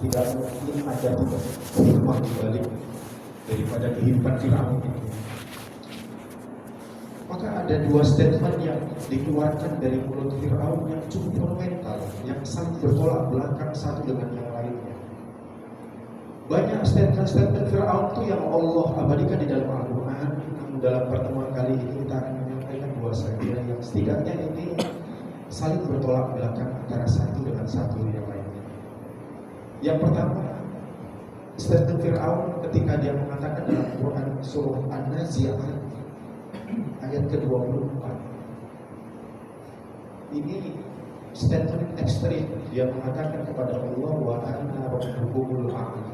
tidak mungkin ada hikmah dibalik daripada kehidupan Firaun itu. Maka ada dua statement yang dikeluarkan dari mulut Firaun yang cukup monumental, yang saling bertolak belakang satu dengan yang lainnya. Banyak statement Firaun itu yang Allah abadikan di dalam Al-Quran. Dalam pertemuan kali ini kita akan menyampaikan dua saja yang setidaknya ini saling bertolak belakang antara satu dengan satu yang lainnya. Yang pertama, statement Firaun ketika dia mengatakan dalam Quran surah An-Nazi'at ayat ke-24. Ini statement ekstrim. Dia mengatakan kepada Allah, wa ana rabbukumul a'la.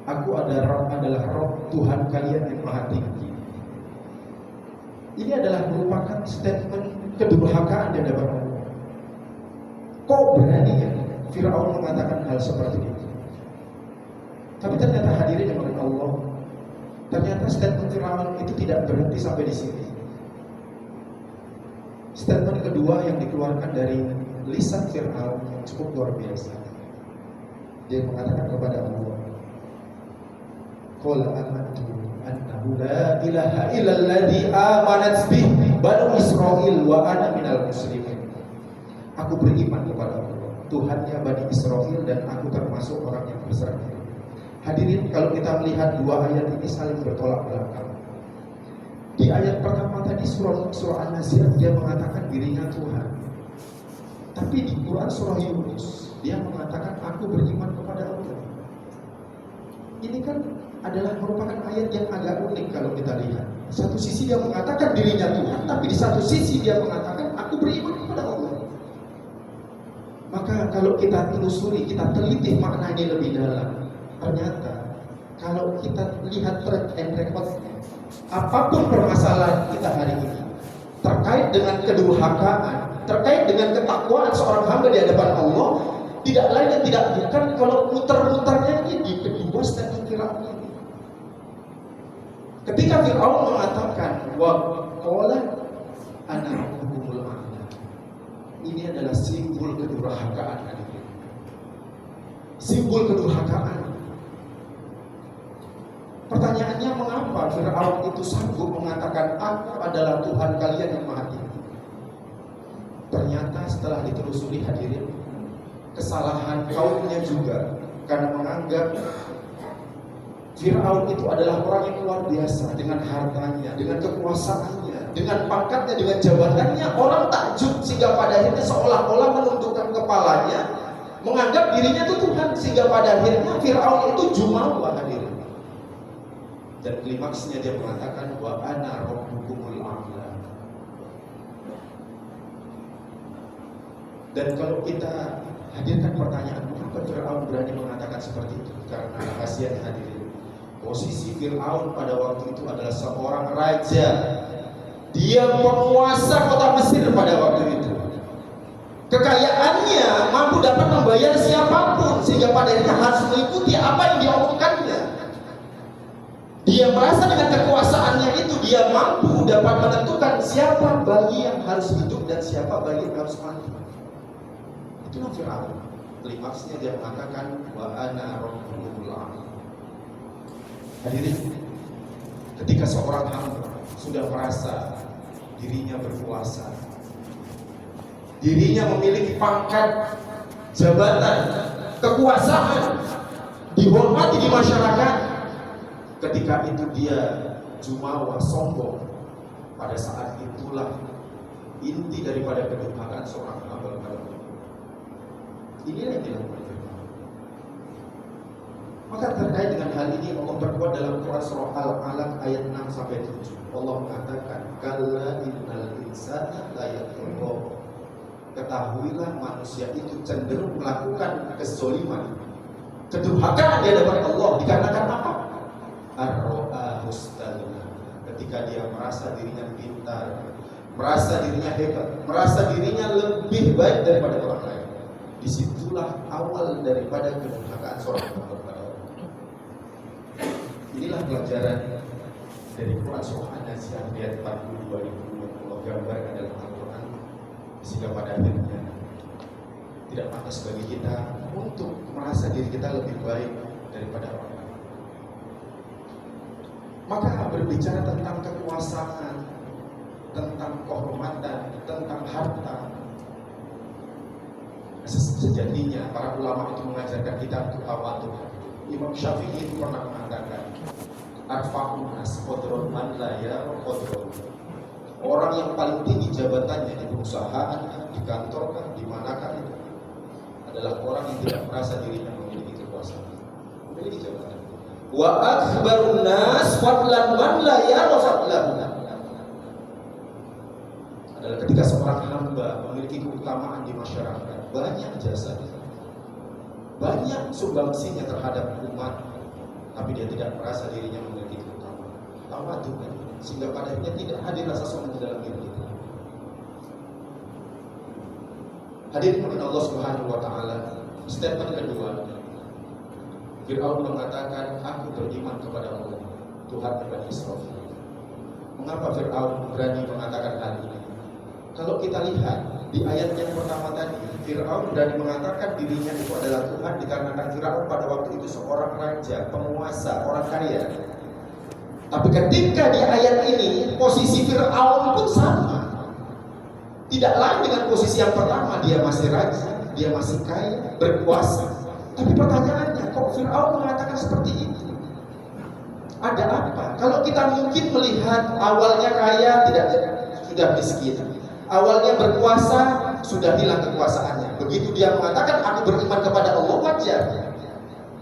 Aku adalah Rabb Tuhan kalian yang maha tinggi. Ini adalah merupakan statement kedurhakaan di hadapan Allah. Kok beraninya Firaun mengatakan hal seperti itu? Tapi ternyata hadirin yang Allah, ternyata statement Firaun itu tidak berhenti sampai di sini. Statement kedua yang dikeluarkan dari lisan Firaun yang cukup luar biasa. Dia mengatakan kepada Allah, qul amantu annahu la ilaha illalladzi amanat bihi banu Israil wa ana minal muslimin. Aku beriman kepada Allah, Tuhannya Bani Israil, dan aku termasuk orang yang berserah. Hadirin, kalau kita melihat dua ayat ini saling bertolak belakang. Di ayat pertama tadi surah An-Nazi'at dia mengatakan dirinya Tuhan. Tapi di Quran surah Yunus dia mengatakan aku beriman kepada Allah. Ini kan adalah merupakan ayat yang agak unik kalau kita lihat. Satu sisi dia mengatakan dirinya Tuhan, tapi di satu sisi dia mengatakan aku beriman kepada Allah. Maka kalau kita telusuri, kita teliti maknanya lebih dalam, ternyata kalau kita lihat track and recordnya, apapun permasalahan kita hari ini terkait dengan kedurhakaan, terkait dengan ketakwaan seorang hamba di hadapan Allah, tidak lain dan tidak bukan kalau muter-muternya ini di kedua statement Firaun ini. Ketika Firaun mengatakan wa qala ana rabbukumul a'la, ini adalah simbol kedurhakaan. Simbol kedurhakaan. Pertanyaannya, mengapa Firaun itu sanggup mengatakan aku adalah Tuhan kalian yang maha tinggi? Ternyata setelah ditelusuri hadirin, kesalahan kaumnya juga karena menganggap Firaun itu adalah orang yang luar biasa dengan hartanya, dengan kekuasaannya, dengan pangkatnya, dengan jabatannya. Orang takjub sehingga pada akhirnya seolah-olah menundukkan kepalanya, menganggap dirinya itu Tuhan, sehingga pada akhirnya Firaun itu jumawa hadirin. Dan klimaksnya dia mengatakan wa ana rabbukumul a'la. Dan kalau kita hadirkan pertanyaan, mengapa Firaun berani mengatakan seperti itu? Karena kasihan hadirin, posisi Firaun pada waktu itu adalah seorang raja. Dia penguasa kota Mesir pada waktu itu. Kekayaannya mampu dapat membayar siapapun, sehingga pada akhirnya harus mengikuti apa yang diomongkannya. Dia merasa dengan kekuasaannya itu dia mampu dapat menentukan siapa bayi yang harus hidup dan siapa bayi yang harus mati. Itulah Firaun. Klimaksnya dia mengatakan wa ana rabbukumul a'la. Hadirin, ketika seorang hamba sudah merasa dirinya berkuasa, dirinya memiliki pangkat, jabatan, kekuasaan, dihormati di masyarakat, ketika itu dia jumawa, sombong, pada saat itulah inti daripada kedurhakaan seorang hamba kepada Allah. Inilah yang dilakukan. Maka terkait dengan hal ini Allah berkuat dalam Quran surah Al-Alaq ayat 6 sampai 7. Allah mengatakan, "Kalla innal insana la yatgha." Ketahuilah manusia itu cenderung melakukan kezaliman, kedurhakaan di hadapan Allah dikarenakan apa? Ar-ra'a hustana. Ketika dia merasa dirinya pintar, merasa dirinya hebat, merasa dirinya lebih baik daripada orang lain. Disitulah awal daripada kedurhakaan seorang hamba kepada Allah. Inilah pelajaran dari Quran surah An-Nazi'at ayat 42 yang Allah gambarkan dalam Al-Quran, sehingga pada akhirnya tidak pantas bagi kita untuk merasa diri kita lebih baik daripada orang lain. Maka berbicara tentang kekuasaan, tentang kehormatan, tentang harta, sejatinya para ulama itu mengajarkan kita untuk tawadhu. Imam Syafi'i itu pernah mengatakan, arfa'un nas qadrun man la yara qadrun. Orang yang paling tinggi jabatannya di perusahaan, di kantor, di manakah itu adalah orang yang tidak merasa dirinya memiliki kekuasaan, memiliki jabatan. Wa akbarun nas fadlan man la yara fadlan. Adalah ketika seorang hamba memiliki keutamaan di masyarakat, banyak jasa, banyak sumbangsinya terhadap umat, tapi dia tidak merasa dirinya memiliki keutamaan. Tawadhu kan, sehingga pada akhirnya tidak hadir rasa sombong di dalam diri kita. Hadirin oleh Allah Subhanahu wa taala. Statement kedua, Fir'aun mengatakan, aku beriman kepada Allah, Tuhan Bani Israil. Mengapa Fir'aun berani mengatakan hal ini? Kalau kita lihat di ayat yang pertama tadi, Fir'aun berani mengatakan dirinya itu adalah Tuhan dikarenakan Fir'aun pada waktu itu seorang raja, penguasa, orang kaya. Tapi ketika di ayat ini posisi Fir'aun pun sama. Tidak lain dengan posisi yang pertama, dia masih raja, dia masih kaya, berkuasa. Tapi pertanyaannya, kok Fir'aun mengatakan seperti itu? Ada apa? Kalau kita mungkin melihat awalnya kaya, tidak sudah miskin. Awalnya berkuasa, sudah hilang kekuasaannya. Begitu dia mengatakan aku beriman kepada Allah, wajar.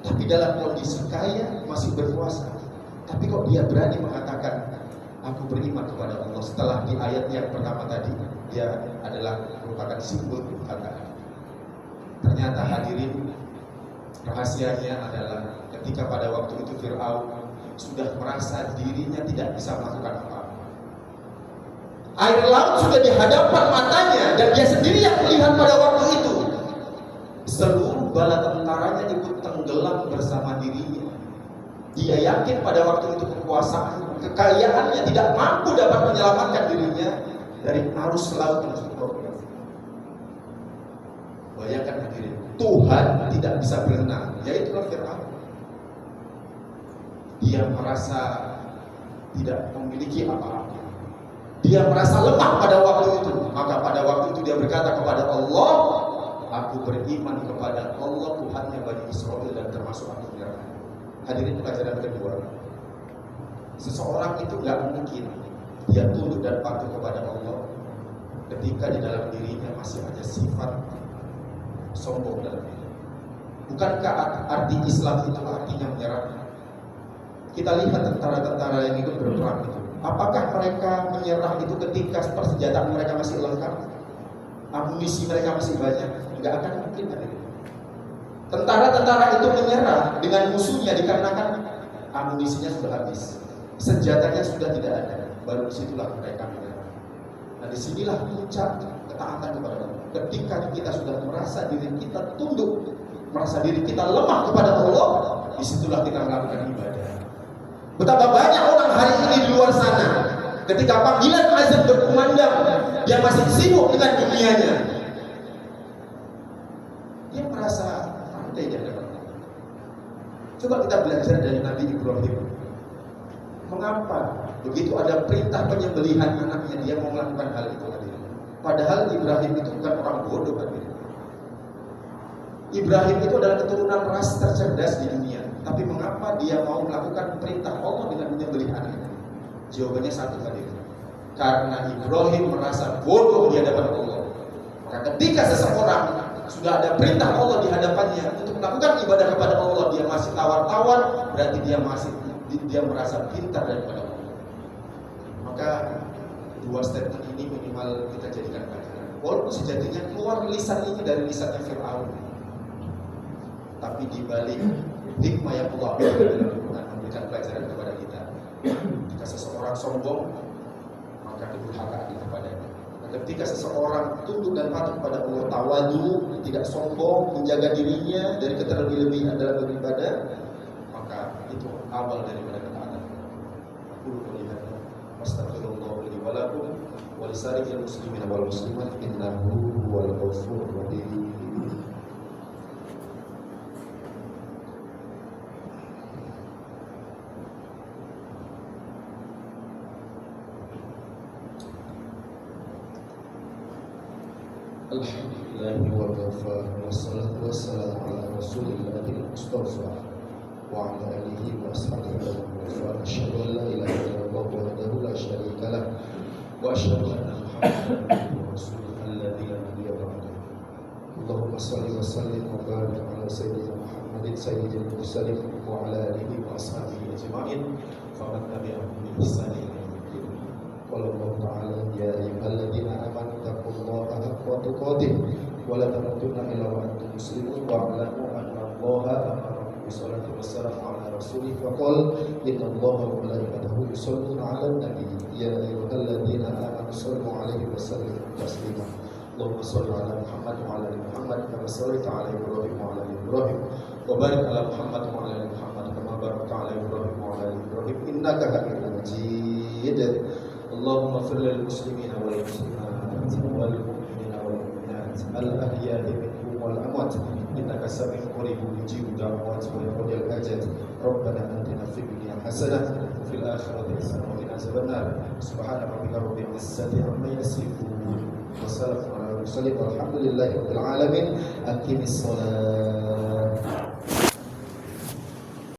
Tapi dalam kondisi kaya masih berkuasa. Tapi kok dia berani mengatakan aku beriman kepada Allah setelah di ayat yang pertama tadi dia adalah merupakan simbol kekuasaan. Ternyata hadirin, rahasianya adalah ketika pada waktu itu Fir'aun sudah merasa dirinya tidak bisa melakukan apa-apa. Air laut sudah di hadapan matanya dan dia sendiri yang melihat pada waktu itu. Seluruh bala tentaranya ikut tenggelam bersama dirinya. Dia yakin pada waktu itu kekuasaan, kekayaannya tidak mampu dapat menyelamatkan dirinya dari arus laut yang cukup. Bayangkan hadirin, Tuhan tidak bisa berenang, yaitu Fir'aun. Dia merasa tidak memiliki apa-apa. Dia merasa lemah pada waktu itu. Maka pada waktu itu dia berkata kepada Allah, aku beriman kepada Allah Tuhannya Bani Israil dan termasuk aku menyerah. Hadirin, pelajaran kedua, seseorang itu gak mungkin dia tunduk dan patuh kepada Allah ketika di dalam dirinya masih ada sifat sombong dalam diri. Bukankah arti Islam itu artinya menyerah? Kita lihat tentara-tentara yang ikut berperang itu, apakah mereka menyerah itu ketika persenjataan mereka masih lengkap, amunisi mereka masih banyak? Nggak akan mungkin, hadirin. Tentara-tentara itu menyerah dengan musuhnya dikarenakan amunisinya sudah habis, senjatanya sudah tidak ada. Baru disitulah mereka menyerah. Nah, disinilah puncak ketaatan kepada Allah. Ketika kita sudah merasa diri kita tunduk, merasa diri kita lemah kepada Allah, disitulah kita melakukan ibadah. Betapa banyak orang hari ini di luar sana, ketika panggilan azan berkumandang, dia masih sibuk dengan dunianya. Dia merasa santai di hadapan Allah. Coba kita belajar dari Nabi Ibrahim. Mengapa begitu ada perintah penyembelihan anaknya dia mau melakukan hal itu? Padahal Ibrahim itu bukan orang bodoh, Ibrahim itu adalah keturunan ras tercerdas di dunia. Tapi mengapa dia mau melakukan perintah Allah dengan menyembelih anaknya? Jawabannya satu, hadirin. Karena Ibrahim merasa bodoh di hadapan Allah. Maka ketika seseorang sudah ada perintah Allah di hadapannya untuk melakukan ibadah kepada Allah, dia masih tawar-tawar, berarti dia merasa pintar daripada Allah. Maka dua statement ini minimal kita jadikan pelajaran. Walaupun sejatinya keluar lisan ini dari lisannya Fir'aun, tapi di balik hikmah yang Allah dalam memberikan pelajaran kepada kita. Jika seseorang sombong, maka kedurhakaan kepadanya. Ketika seseorang tunduk dan patuh kepada Allah, tawadhu, tidak sombong, menjaga dirinya dari keterlebih-lebihan dalam beribadah, maka itu awal daripada ketaatan. Aku melihat, astagfirullah wa lakum wa lisa'iril muslimin wal muslimat innahu huwal ghafurur rahim. Alhamdulillah wa kafa wassalatu wassalamu ala Rasulillahil Mustafa wa ala alihi wa ashabihi wa man asyhadu an la ilaha illallah wahdahu la syarika lah wa asyhadu anna Muhammadan rasulullah alladzi la nabiyya ba'dahu. Allahumma shalli wa sallim wa barik ala sayyidina Muhammadin sayyidil mursalin wa ala alihi wa ashabihi ajma'in faman tabi'ahum bi ihsan ila yaumil din. Qala Allah ta'ala ya ayyuhalladzina amanu taqullaha haqqa tuqatih wa la tamutunna illa wa antum muslimun wa'lamu anna Allaha amarakum bis-sholati was-salamu ala rasulih wa qala inna Allaha wa malaikatahu yusholluna 'alan nabiy ya ayyuhalladzina amanu shallu 'alaihi wa sallimu taslima. Allahumma shalli ala Muhammad wa ala ali Muhammad kama shallaita ala Ibrahim wa ala ali Ibrahim wa barik ala Muhammad wa ala ali Muhammad kama barakta ala Ibrahim wa ala ali Ibrahim innaka Hamidum Majid. Allahumma ighfir lil muslimina wal muslimat wal mu'minina wal mu'minat al ahya'i minhum wal amwat innaka sami'un qaribun mujibu da'wat wa yaqul hajat. Rabbana atina fid dunya hasanah wa fil akhirati hasanah wa qina adzabannar. Subhana rabbika rabbil izzati amma yasifun. Wassalamu ala mursalin walhamdulillahi rabbil alamin. Aqimis shalah.